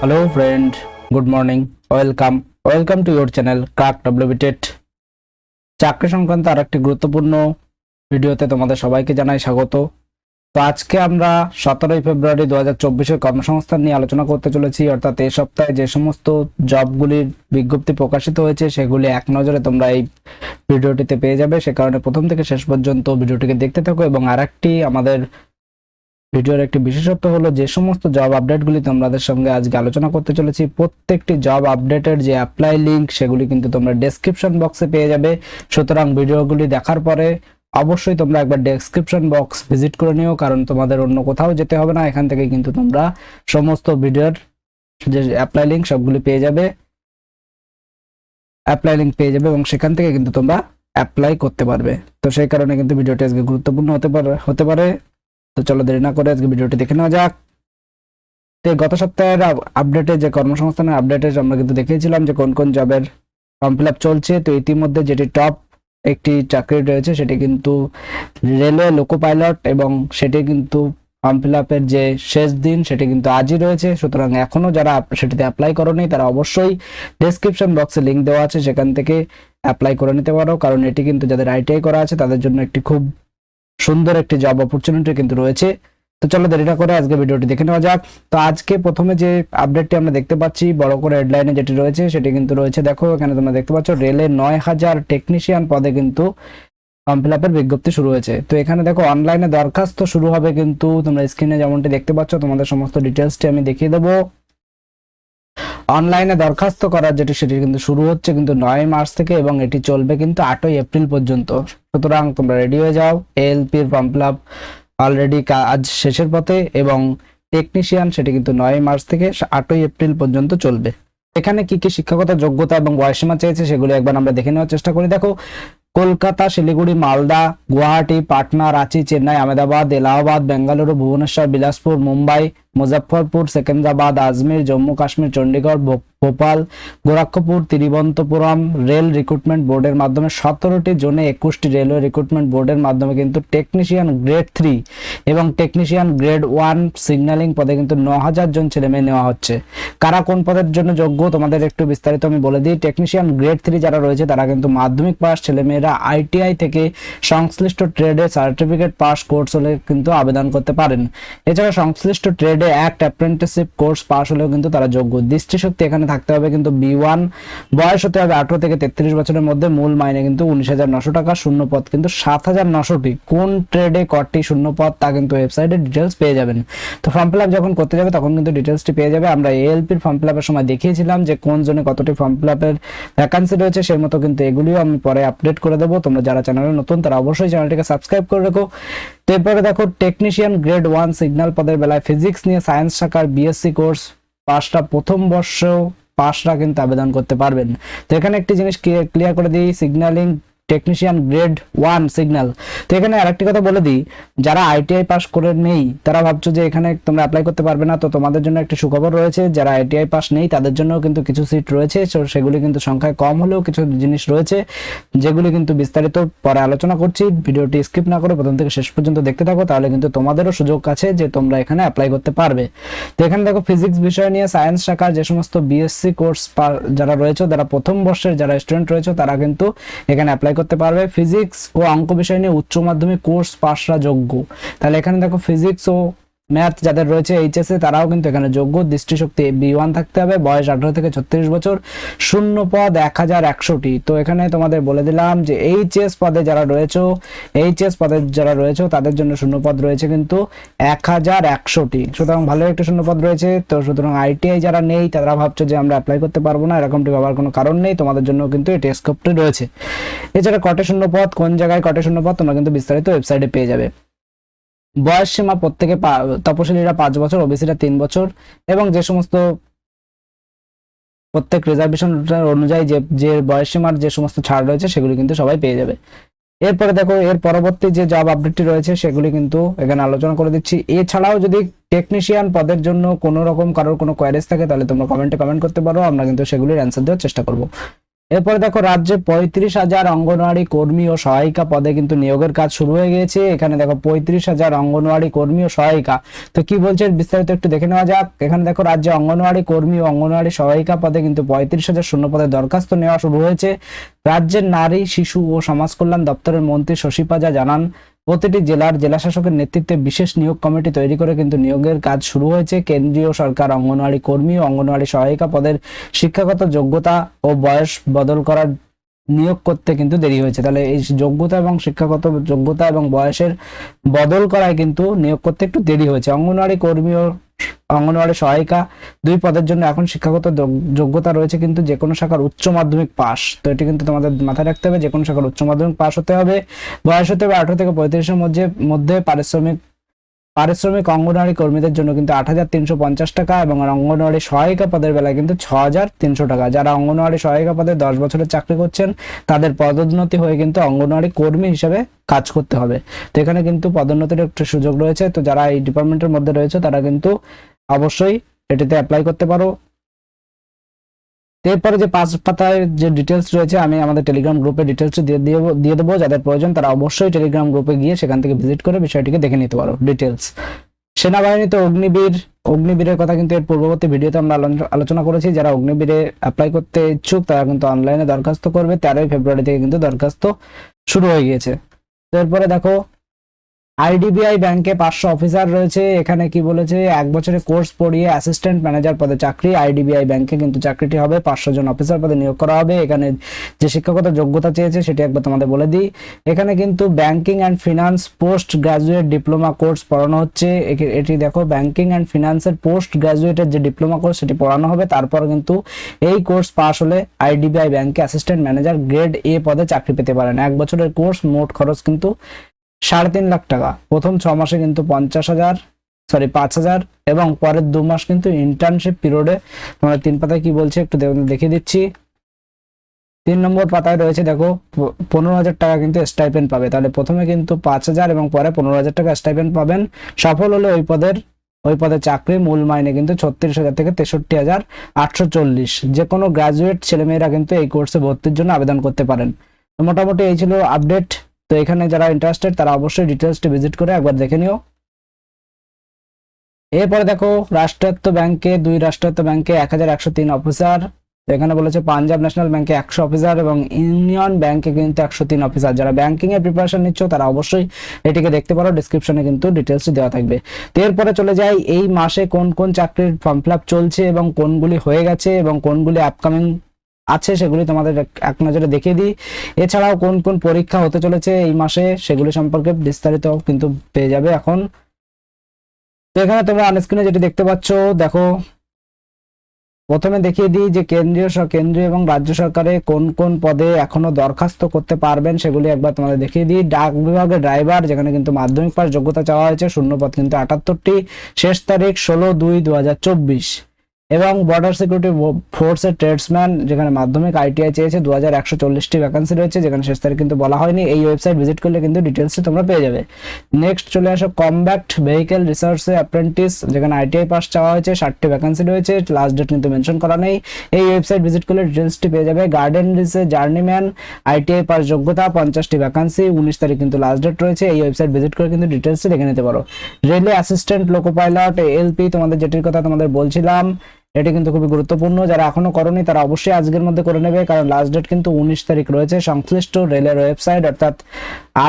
Hello friend, good morning. Welcome to your channel Crack WBTET. চাকরি সংক্রান্ত আরেকটি গুরুত্বপূর্ণ ভিডিওতে তোমাদের সবাইকে জানাই স্বাগত। তো আজকে আমরা 17 ফেব্রুয়ারি 2024 কর্মসংস্থান নিয়ে আলোচনা করতে চলেছি, অর্থাৎ এই সপ্তাহে যে সমস্ত জবগুলির বিজ্ঞপ্তি প্রকাশিত হয়েছে সেগুলি এক নজরে তোমরা এই ভিডিওটিতে পেয়ে যাবে। সে কারণে প্রথম থেকে শেষ পর্যন্ত ভিডিওটিকে দেখতে থাকো। এবং আরেকটি আমাদের ভিডিওর একটি বিশেষত্ব হলো যে সমস্ত জব আপডেটগুলি তোমাদের সঙ্গে আজকে আলোচনা করতে চলেছি, প্রত্যেকটি জব আপডেটের যে অ্যাপ্লাই লিংক সেগুলি কিন্তু তোমরা ডেসক্রিপশন বক্সে পেয়ে যাবে। সুতরাং ভিডিওগুলি দেখার পরে অবশ্যই তোমরা একবার ডেসক্রিপশন বক্স ভিজিট করে নিও, কারণ তোমাদের অন্য কোথাও যেতে হবে না। এখান থেকে কিন্তু তোমরা সমস্ত ভিডিওর যে অ্যাপ্লাই লিংক সবগুলি পেয়ে যাবে, এবং সেখান থেকে কিন্তু তোমরা অ্যাপ্লাই করতে পারবে। তো সেই কারণে কিন্তু ভিডিওটি আজকে গুরুত্বপূর্ণ হতে পারে। তো চলো দেরি না করে আজকে ভিডিওটি দেখে নেওয়া যাক। তো গত সপ্তাহের আপডেটে যে কর্মসংস্থানের আপডেটে আমরা কিন্তু দেখিয়েছিলাম যে কোন কোন জবের ফর্ম ফিল আপ চলছে। তো ইতিমধ্যে যেটি টপ একটি চাকরি রয়েছে সেটি কিন্তু রেলওয়ে লোকো পাইলট, এবং সেটি কিন্তু ফর্ম ফিল আপের যে শেষ দিন সেটি কিন্তু আজই রয়েছে। সুতরাং এখনো যারা সেটিতে অ্যাপ্লাই করোনি তারা অবশ্যই ডেসক্রিপশন বক্সে লিঙ্ক দেওয়া আছে, সেখান থেকে অ্যাপ্লাই করে নিতে পারো। কারণ এটি কিন্তু যাদের আইটিআই করা আছে তাদের জন্য একটি খুব সুন্দর একটি জব অপরচুনিটি কিন্তু রয়েছে। তো চলো দেরি না করে আজকে ভিডিওটি দেখে নেওয়া যাক। তো আজকে প্রথমে যে আপডেটটি আমরা দেখতে পাচ্ছি বড় করে হেডলাইনে যেটি রয়েছে সেটি কিন্তু রয়েছে, দেখো এখানে তোমরা দেখতে পাচ্ছ রেলে 9000 টেকনিশিয়ান পদে কিন্তু ফর্ম ফিল আপের বিজ্ঞপ্তি শুরু হয়েছে। তো এখানে দেখো অনলাইনে দরখাস্ত শুরু হবে, কিন্তু তোমরা স্ক্রিনে যেমনটি দেখতে পাচ্ছ তোমাদের সমস্ত ডিটেলসটি আমি দেখিয়ে দেবো। অনলাইনে দরখাস্ত করার সেটি কিন্তু শুরু হচ্ছে কিন্তু 9 মার্চ থেকে, এবং এটি চলবে কিন্তু 8 এপ্রিল পর্যন্ত। সুতরাং তোমরা রেডি হয়ে যাও। এএলপির ফর্ম ফিল আপ অলরেডি কাজ শেষের পথে, এবং টেকনিশিয়ান সেটি কিন্তু 9 মার্চ থেকে 8 এপ্রিল পর্যন্ত চলবে। এখানে কি কি শিক্ষাগত যোগ্যতা এবং বয়সীমা চেয়েছে সেগুলো একবার আমরা দেখে নেওয়ার চেষ্টা করি। দেখো কলকাতা, শিলিগুড়ি, মালদা, গুয়াহাটি, পাটনা, রাঁচি, চেন্নাই, আহমেদাবাদ, এলাহাবাদ, বেঙ্গালুরু, ভুবনেশ্বর, বিলাসপুর, মুম্বাই, মুজফ্ফরপুর, সেকেন্দ্রাবাদ, আজমির, জম্মু কাশ্মীর, চণ্ডীগড়, ভোপাল, গোরক্ষপুর, তিরুবনন্তপুরম রেল রিক্রুটমেন্ট বোর্ডের মাধ্যমে 17টি জোনে 21টি রেলওয়ে রিক্রুটমেন্ট বোর্ডের মাধ্যমে কিন্তু টেকনিশিয়ান গ্রেড 3 এবং টেকনিশিয়ান গ্রেড 1 সিগন্যালিং পদে কিন্তু 9000 জন ছেলে মেয়ে নেওয়া হচ্ছে। কারা কোন পদের জন্য যোগ্য তোমাদের একটু বিস্তারিত আমি বলে দিই। টেকনিশিয়ান গ্রেড 3 যারা রয়েছে তারা কিন্তু মাধ্যমিক পাস ছেলেমেয়েরা আইটিআই থেকে সংশ্লিষ্ট ট্রেডে সার্টিফিকেট পাস কোর্স হলে কিন্তু আবেদন করতে পারেন। এছাড়া সংশ্লিষ্ট ট্রেডে অ্যাক্ট অ্যাপ্রেন্টিসশিপ কোর্স পাস হলেও কিন্তু তারা যোগ্য। দৃষ্টিশক্তি এখানে থাকতে হবে কিন্তু B1, বয়স হতে হবে 18 থেকে 33 বছরের মধ্যে। মূল মাইনে কিন্তু 19,900 টাকা, শূন্য পদ কিন্তু 7,900টি। কোন ট্রেডে কটি শূন্য পদ তা কিন্তু ওয়েবসাইটে ডিটেলস পেয়ে যাবেন। তো ফর্ম ফিল আপ যখন করতে যাবে তখন কিন্তু ডিটেলসটি পেয়ে যাবে। আমরা এএলপির ফর্ম ফিল আপের সময় দেখিয়েছিলাম যে কোন জোনে কতটি ফর্ম ফিল আপের ভ্যাকান্সি রয়েছে, সেই মতো কিন্তু এগুলিও আমি পরে আপডেট করে দেবো। তোমরা যারা চ্যানেলে নতুন তারা অবশ্যই চ্যানেলটিকে সাবস্ক্রাইব করে রাখো। তো এরপরে দেখো টেকনিশিয়ান গ্রেড 1 সিগন্যাল পদের বেলায় ফিজিক্স নিয়ে সায়েন্স শাখার বিএসসি কোর্স পাসটা প্রথম বর্ষ পাসরা কিন্তু আবেদন করতে পারবেন। তো এখানে একটি জিনিস ক্লিয়ার করে দিই, সিগন্যালিং টেকনিশিয়ান গ্রেড 1 সিগন্যাল। তো এখানে আরেকটি কথা বলে দিই, যারা আইটিআই পাস করে নেই তারা ভাবছো যে এখানে তোমরা অ্যাপ্লাই করতে পারবে না, তো তোমাদের জন্য একটি সুখবর রয়েছে। যারা আইটিআই পাস নেই তাদের জন্য কিন্তু কিছু সিট রয়েছে, সেগুলি কিন্তু সংখ্যায় কম হলেও কিছু জিনিস রয়েছে যেগুলি কিন্তু বিস্তারিত পরে আলোচনা করছি। ভিডিওটি স্কিপ না করে প্রথম থেকে শেষ পর্যন্ত দেখতে থাকো, তাহলে কিন্তু তোমাদেরও সুযোগ আছে যে তোমরা এখানে অ্যাপ্লাই করতে পারবে। তো এখানে দেখো ফিজিক্স বিষয় নিয়ে সায়েন্স শাখার যে সমস্ত বিএসসি কোর্স যারা রয়েছে, যারা প্রথম বর্ষের যারা স্টুডেন্ট রয়েছে তারা কিন্তু এখানে অ্যাপ্লাই করতে পারবে। ফিজিক্স ও অঙ্ক বিষয় নিয়ে উচ্চ মাধ্যমিক কোর্স পাসরা যোগ্য। তাহলে এখানে দেখো ফিজিক্স ও ম্যাথ যাদের রয়েছে এইচএসএ তারাও কিন্তু এখানে যোগ্য। দৃষ্টিশক্তি B1 থাকতে হবে, বয়স 18 থেকে 36 বছর, শূন্য পদ 1100টি। তো এখানে তোমাদের বলে দিলাম যে এইচএস পদে যারা রয়েছে তাদের জন্য শূন্য পদ রয়েছে কিন্তু 1100টি। সুতরাং ভালো একটা শূন্য পদ রয়েছে। তো সুতরাং আইটিআই যারা নেই তারা ভাবছো যে আমরা অ্যাপ্লাই করতে পারবো না, এরকমটি ভাবার কোনো কারণ নেই, তোমাদের জন্য কিন্তু এই স্কোপটি রয়েছে। এছাড়া কটে শূন্য পদ, কোন জায়গায় কটে শূন্য পদ তোমরা কিন্তু বিস্তারিত ওয়েবসাইটে পেয়ে যাবে। বয়স সীমা প্রত্যেকে তপশিলীরা 5 বছর, ওবিসিরা 3 বছর, এবং যে সমস্ত প্রত্যেক রিজার্ভেশন অনুযায়ী যে বয়স সীমার যে সমস্ত ছাড় রয়েছে সেগুলি কিন্তু সবাই পেয়ে যাবে। এরপরে দেখো এর পরবর্তী যে জব আপডেটটি রয়েছে সেগুলি কিন্তু এখানে আলোচনা করে দিচ্ছি। এছাড়াও যদি টেকনিশিয়ান পদের জন্য কোনো রকম কারোর কোনো কোয়ারিজ থাকে তাহলে তোমরা কমেন্টে কমেন্ট করতে পারো, আমরা কিন্তু সেগুলির অ্যান্সার দেওয়ার চেষ্টা করব। এরপরে দেখো রাজ্যে 35,000 অঙ্গনওয়াড়ি কর্মী ও সহায়িকা পদে কিন্তু নিয়োগের কাজ শুরু হয়ে গিয়েছে। এখানে দেখো 35,000 অঙ্গনওয়াড়ি কর্মী ও সহায়িকা। তো কি বলছে বিস্তারিত একটু দেখে নেওয়া যাক। এখানে দেখো রাজ্যে অঙ্গনওয়াড়ি কর্মী ও অঙ্গনওয়াড়ি সহায়িকা পদে কিন্তু 35,000 শূন্য পদে দরখাস্ত নেওয়া শুরু হয়েছে। রাজ্যের নারী শিশু ও সমাজ কল্যাণ দপ্তরের মন্ত্রী শশী পাজা জানান, প্রতিটি জেলার জেলাশাসকের নেতৃত্বে বিশেষ নিয়োগ কমিটি তৈরি করে কিন্তু নিয়োগের কাজ শুরু হয়েছে। কেন্দ্রীয় সরকার অঙ্গনওয়াড়ি কর্মী ও অঙ্গনওয়াড়ি সহায়িকা পদের শিক্ষাগত যোগ্যতা ও বয়স বদল করার নিয়োগ করতে কিন্তু দেরি হয়েছে। তাহলে এই যোগ্যতা এবং শিক্ষাগত যোগ্যতা এবং বয়সের বদল করায় কিন্তু নিয়োগ করতে একটু দেরি হয়েছে। অঙ্গনওয়াড়ি কর্মী ও অঙ্গনওয়াড়ি সহায়িকা দুই পদের জন্য এখন শিক্ষাগত যোগ্যতা রয়েছে কিন্তু যে কোনো শাখার উচ্চ মাধ্যমিক পাস। তো এটি কিন্তু তোমাদের মাথায় রাখতে হবে, যে কোনো শাখার উচ্চ মাধ্যমিক পাস হতে হবে। বয়স হতে হবে 18 থেকে 35 এর মধ্যে। পারিশ্রমিক অঙ্গনওয়াড়ি কর্মীদের জন্য কিন্তু 8,350 টাকা এবং অঙ্গনওয়াড়ি সহায়িকা পদের বেলায় কিন্তু 6,300 টাকা। যারা অঙ্গনওয়াড়ি সহায়িকা পদে 10 বছরের চাকরি করছেন তাদের পদোন্নতি হয়ে কিন্তু অঙ্গনওয়াড়ি কর্মী হিসেবে কাজ করতে হবে। তো এখানে কিন্তু পদোন্নতির একটা সুযোগ রয়েছে। তো যারা এই ডিপার্টমেন্টের মধ্যে রয়েছে তারা কিন্তু অবশ্যই এটিতে অ্যাপ্লাই করতে পারো। এরপরে যে 5 পাতায় যে ডিটেলস রয়েছে আমি আমাদের টেলিগ্রাম গ্রুপে ডিটেলস দিয়ে দেবো। যাদের প্রয়োজন তারা অবশ্যই টেলিগ্রাম গ্রুপে গিয়ে সেখান থেকে ভিজিট করে বিষয়টিকে দেখে নিতে পারো ডিটেলস। সেনাবাহিনীতে অগ্নিবীরের কথা কিন্তু এর পূর্ববর্তী ভিডিওতে আমরা আলোচনা করেছি। যারা অগ্নিবীরে অ্যাপ্লাই করতে ইচ্ছুক তারা কিন্তু অনলাইনে দরখাস্ত করবে। 13 ফেব্রুয়ারি থেকে কিন্তু দরখাস্ত শুরু হয়ে গিয়েছে। এরপরে দেখো আইডিবিআই ব্যাংকে 500 অফিসার রয়েছে। এখানে কি বলেছে, 1 বছরের কোর্স পড়িয়ে অ্যাসিস্ট্যান্ট ম্যানেজার পদে চাকরি। আইডিবিআই ব্যাংকে কিন্তু চাকরিটি হবে, 500 জন অফিসার পদে নিয়োগ করা হবে। এখানে যে শিক্ষাগত যোগ্যতা চেয়েছে সেটি একবার তোমাদের বলে দিই। এখানে কিন্তু banking and finance post graduate diploma course পড়ানো হচ্ছে। এটি দেখো ব্যাংকিং অ্যান্ড ফিনান্সের পোস্ট গ্রাজুয়েটের যে ডিপ্লোমা কোর্স সেটি পড়ানো হবে। তারপর কিন্তু এই কোর্স পাস হলে আইডিবিআই ব্যাংকে অ্যাসিস্ট্যান্ট ম্যানেজার গ্রেড এ পদে চাকরি পেতে পারেন। 1 বছরের কোর্স, মোট খরচ কিন্তু 3.5 লাখ টাকা। প্রথম 6 মাসে কিন্তু 5,000 এবং পরের 2 মাস কিন্তু ইন্টার্নশিপ পিরিয়ডে। তোমরা 3 পাতায় কি বলছে একটু দেখিয়ে দিচ্ছি। 3 নম্বর পাতায় রয়েছে দেখো 15,000 টাকা কিন্তু স্টাইপেন্ড পাবে। তাহলে প্রথমে কিন্তু 5,000 এবং পরে 15,000 টাকা স্টাইপেন্ড পাবেন। সফল হলে ওই পদে চাকরি মূল মাইনে কিন্তু 36,000 থেকে 63,840। যে কোনো গ্রাজুয়েট ছেলেমেয়েরা কিন্তু এই কোর্সে ভর্তির জন্য আবেদন করতে পারেন। তো মোটামুটি এই ছিল আপডেট। তো এখানে যারা ইন্টারেস্টেড তারা অবশ্যই ডিটেলসটি ভিজিট করে একবার দেখে নিও। এরপরে দেখো রাষ্ট্রায়ত্ত ব্যাংকে 1,103 অফিসার। এখানে বলেছে পাঞ্জাব ন্যাশনাল ব্যাংকে 100 অফিসার এবং ইউনিয়ন ব্যাংকে কিন্তু 103 অফিসার। যারা ব্যাংকিং এর প্রিপারেশন নিচ্ছ তারা অবশ্যই এটিকে দেখতে পারো, ডেসক্রিপশনে কিন্তু ডিটেলসটি দেওয়া থাকবে। তো এরপরে চলে যাই এই মাসে কোন কোন চাকরির ফর্ম ফিল আপ চলছে এবং কোনগুলি হয়ে গেছে এবং কোনগুলি আপকামিং আছে সেগুলি তোমাদের এক নজরে দেখিয়ে দিই। এছাড়াও কোন কোন পরীক্ষা হতে চলেছে এই মাসে সেগুলি সম্পর্কে বিস্তারিত কিন্তু পেয়ে যাবে এখন। তো এখানে তোমরা অনস্ক্রিনে যেটি দেখতে পাচ্ছ দেখো, প্রথমে দেখিয়ে দিই যে কেন্দ্রীয় এবং রাজ্য সরকারে কোন কোন পদে এখনো দরখাস্ত করতে পারবেন সেগুলি একবার তোমাদের দেখিয়ে দিই। ডাক বিভাগের ড্রাইভার, যেখানে কিন্তু মাধ্যমিক পাস যোগ্যতা চাওয়া হয়েছে, শূন্য পদ কিন্তু 78টি, শেষ তারিখ 16/2/2024। এবং বর্ডার সিকিউরিটি ফোর্সের ট্রেডসম্যান, যেখানে মাধ্যমিক আইটিআই চেয়েছে, 2140টি ভ্যাকান্সি রয়েছে, যেখানে শেষ তারিখ কিন্তু বলা হয়নি। এই ওয়েবসাইট ভিজিট করলে কিন্তু ডিটেলসটি তোমরা পেয়ে যাবে। নেক্সট চলে আসো কমব্যাক্ট ভেহিকেল রিসার্চে অ্যাপ্রেন্টিস, যেখানে আইটিআই পাস চাওয়া হয়েছে, 60টি ভ্যাকান্সি রয়েছে, লাস্ট ডেট কিন্তু মেনশন করা নেই। এই ওয়েবসাইট ভিজিট করলে ডিটেলসটি পেয়ে যাবে। গার্ডেন রিসে জার্নিম্যান, আইটিআই পাস যোগ্যতা, 50টি ভ্যাকান্সি, 19 তারিখ কিন্তু লাস্ট ডেট রয়েছে। এই ওয়েবসাইট ভিজিট করে কিন্তু ডিটেলসটি দেখে নিতে পারো। রেলে অ্যাসিস্ট্যান্ট লোকো পাইলট এলপি, তোমাদের যেটির কথা তোমাদের বলছিলাম, এটি কিন্তু খুবই গুরুত্বপূর্ণ। যারা এখনো করনি তারা অবশ্যই আজকের মধ্যে করে নেবে, কারণ লাস্ট ডেট কিন্তু 19 তারিখ রয়েছে। সংশ্লিষ্ট রেলের ওয়েবসাইট অর্থাৎ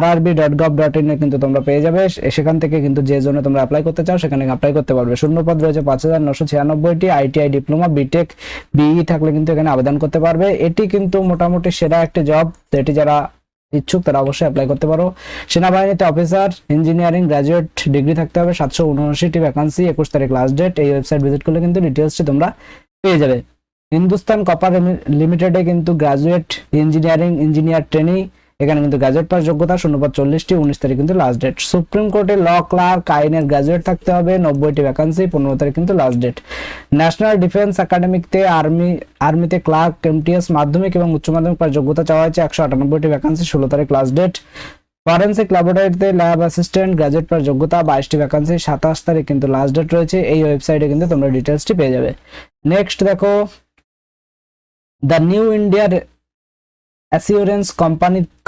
rrb.gov.in এ কিন্তু তোমরা পেয়ে যাবে। সেখান থেকে কিন্তু যে জন্য তোমরা অ্যাপ্লাই করতে চাও সেখানে অ্যাপ্লাই করতে পারবে। শূন্যপদ রয়েছে 5,996টি। আইটিআই ডিপ্লোমা, বিটেক, বিই থাকলে কিন্তু এখানে আবেদন করতে পারবে। এটি কিন্তু মোটামুটি সেরা একটি জব। তো এটি যারা ইচ্ছুক তারা অবশ্যই অ্যাপ্লাই করতে পারো। সেনাবাহিনীতে অফিসার ইঞ্জিনিয়ারিং গ্রাজুয়েট ডিগ্রি থাকতে হবে, 779টি ভ্যাকান্সি, 21 তারিখ লাস্ট ডেট। এই ওয়েবসাইট ভিজিট করলে কিন্তু ডিটেলসটি তোমরা পেয়ে যাবে। হিন্দুস্তান কপার লিমিটেডে কিন্তু গ্রাজুয়েট ইঞ্জিনিয়ার ট্রেনি, এখানে কিন্তু গ্রাজুয়েট পাস যোগ্যতা, শূন্যপদ 40টি, 19 তারিখ কিন্তু লাস্ট ডেট। সুপ্রিম কোর্টে ল ক্লার্ক আইনের গ্রাজুয়েট থাকতে হবে, 90টি ভ্যাকান্সি, 15 তারিখ কিন্তু লাস্ট ডেট। ন্যাশনাল ডিফেন্স একাডেমিতে আর্মিতে ক্লার্ক এমটিএস মাধ্যমিক এবং উচ্চ মাধ্যমিক পাস যোগ্যতা চাওয়া হয়েছে, 198টি ভ্যাকান্সি, 16 তারিখ লাস্ট ডেট। ফরেন্সিক ল্যাবরেটরিতে ল্যাব অ্যাসিস্ট্যান্ট গ্রাজুয়েট পাস যোগ্যতা, 22টি ভ্যাকান্সি, 27 তারিখ কিন্তু লাস্ট ডেট রয়েছে। এই ওয়েবসাইটে কিন্তু তোমরা ডিটেলসটি পেয়ে যাবে। নেক্সট দেখো দ্য নিউ ইন্ডিয়া অ্যাসিওরেন্স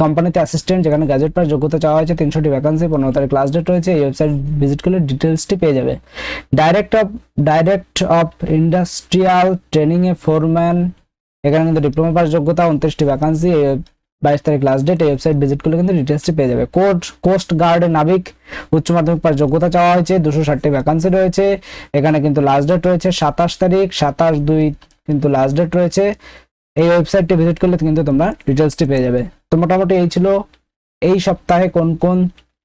কোম্পানিতে অ্যাসিস্ট্যান্ট, যেখানে গ্র্যাজুয়েট পাস যোগ্যতা চাওয়া হয়েছে, 300টি ভ্যাকান্সি, 15 তারিখ লাস্ট ডেট রয়েছে। এই ওয়েবসাইট ভিজিট করলে ডিটেলসটি পেয়ে যাবে। Direct of industrial training A foreman, এখানে কিন্তু ডিপ্লোমা পাস যোগ্যতা, 29টি ভ্যাকান্সি, 22 তারিখ লাস্ট ডেট। এই ওয়েবসাইট ভিজিট করলে কিন্তু ডিটেলসটি পেয়ে যাবে। কোস্ট গার্ড নাবিক, উচ্চ মাধ্যমিক পাস যোগ্যতা চাওয়া হয়েছে, 260টি ভ্যাকান্সি রয়েছে। এখানে কিন্তু লাস্ট ডেট রয়েছে 27 তারিখ, 27/2 কিন্তু লাস্ট ডেট রয়েছে। এই ওয়েবসাইটটি ভিজিট করলে কিন্তু তোমরা ডিটেলসটি পেয়ে যাবে। তো মোটামুটি এই ছিল এই সপ্তাহে কোন কোন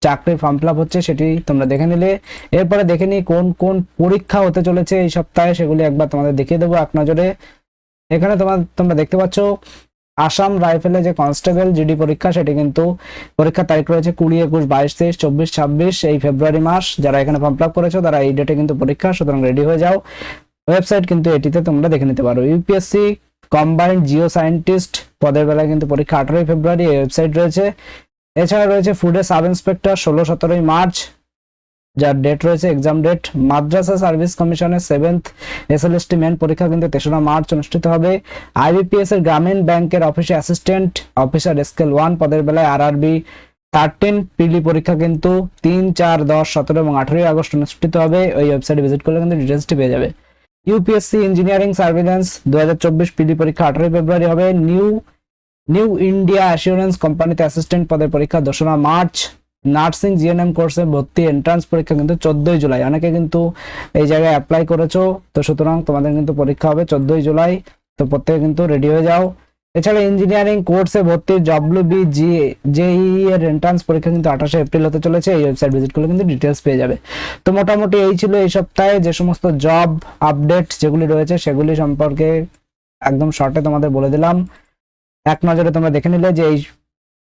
চাকরির ফর্ম ফিল আপ হচ্ছে সেটি তোমরা দেখে নিলে। এরপরে দেখে নিই কোন কোন পরীক্ষা হতে চলেছে এই সপ্তাহে, সেগুলি একবার তোমাদের দেখিয়ে দেবো এক নজরে। এখানে তোমরা দেখতে পাচ্ছ আসাম রাইফেলে যে কনস্টেবল জিডি পরীক্ষা, সেটি কিন্তু পরীক্ষার তারিখ রয়েছে 20, 21, 22, 23, 24, 26 এই ফেব্রুয়ারি মাস। যারা এখানে ফর্ম ফিল আপ করেছো তারা এই ডেটে কিন্তু পরীক্ষা, সুতরাং রেডি হয়ে যাও। ওয়েবসাইট কিন্তু এটিতে তোমরা দেখে নিতে পারো। ইউপিএসসি কম্বাইন্ড জিও সায়েন্টিস্ট পদের বেলায় কিন্তু পরীক্ষা 18 ফেব্রুয়ারি, এই ওয়েবসাইট রয়েছে। এছাড়া রয়েছে ফুডে সাব ইন্সপেক্টর 16-17 মার্চ, যার ডেট রয়েছে এক্সাম ডেট। মাদ্রাসা সার্ভিস কমিশনের 7th এসএলএসটি মেন পরীক্ষা কিন্তু 3রা মার্চ অনুষ্ঠিত হবে। আইবিপিএস এর গ্রামীণ ব্যাংকের অফিসে অ্যাসিস্ট্যান্ট অফিসার স্কেল 1 পদের বেলায় আরআরবি 13 পিলি পরীক্ষা কিন্তু 3, 4, 10, 17 এবং 18 আগস্ট অনুষ্ঠিত হবে। ওই ওয়েবসাইটে ভিজিট করলে কিন্তু ডিটেলসটি পেয়ে যাবে। ইউপিএসসি ইঞ্জিনিয়ারিং সার্ভিলেন্স 2024 পিলি পরীক্ষা 18 ফেব্রুয়ারি হবে। নিউ ইন্ডিয়া অ্যাসিওরেন্স কোম্পানিতে অ্যাসিস্ট্যান্ট পদের পরীক্ষা 2রা মার্চ। নার্সিং জিএনএম কোর্সে ভর্তি এন্ট্রান্স পরীক্ষা কিন্তু 14 জুলাই। অনেকে কিন্তু এই জায়গায় অ্যাপ্লাই করেছো, তো সুতরাং তোমাদের কিন্তু পরীক্ষা হবে 14 জুলাই। তো প্রত্যেকে কিন্তু রেডি হয়ে যাও। এছাড়া ইঞ্জিনিয়ারিং কোর্সে ভর্তির WBJEE এর এন্ট্রান্স পরীক্ষা কিন্তু 28 এপ্রিল হতে চলেছে। এই ওয়েবসাইট ভিজিট করলে কিন্তু ডিটেলস পেয়ে যাবে। তো মোটামুটি এই ছিল এই সপ্তাহে যে সমস্ত জব আপডেট যেগুলি রয়েছে সেগুলি সম্পর্কে একদম শর্টে তোমাদের বলে দিলাম। এক নজরে তোমরা দেখে নিলে যে এই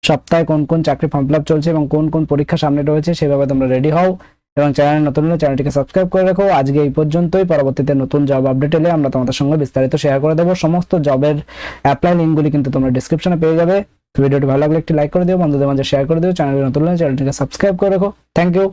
সপ্তাহে কোন কোন চাকরি ফর্ম ফিল আপ চলছে এবং কোন কোন পরীক্ষা সামনে রয়েছে, সেভাবে তোমরা রেডি হও এবং চ্যানেলে নতুন হলে চ্যানেলটিকে সাবস্ক্রাইব করে রাখো। আজকে এই পর্যন্তই। পরবর্তীতে নতুন জব আপডেট এলে আমরা তোমাদের সঙ্গে বিস্তারিত শেয়ার করে দেবো। সমস্ত জবের অ্যাপ্লাই লিঙ্কগুলি কিন্তু তোমরা ডেসক্রিপশনে পেয়ে যাবে। ভিডিওটি ভালো লাগলে একটি লাইক করে দিও, বন্ধুদের মাঝে শেয়ার করে দিও। চ্যানেলে নতুন হলে চ্যানেলটিকে সাবস্ক্রাইব করে রাখো। Thank you.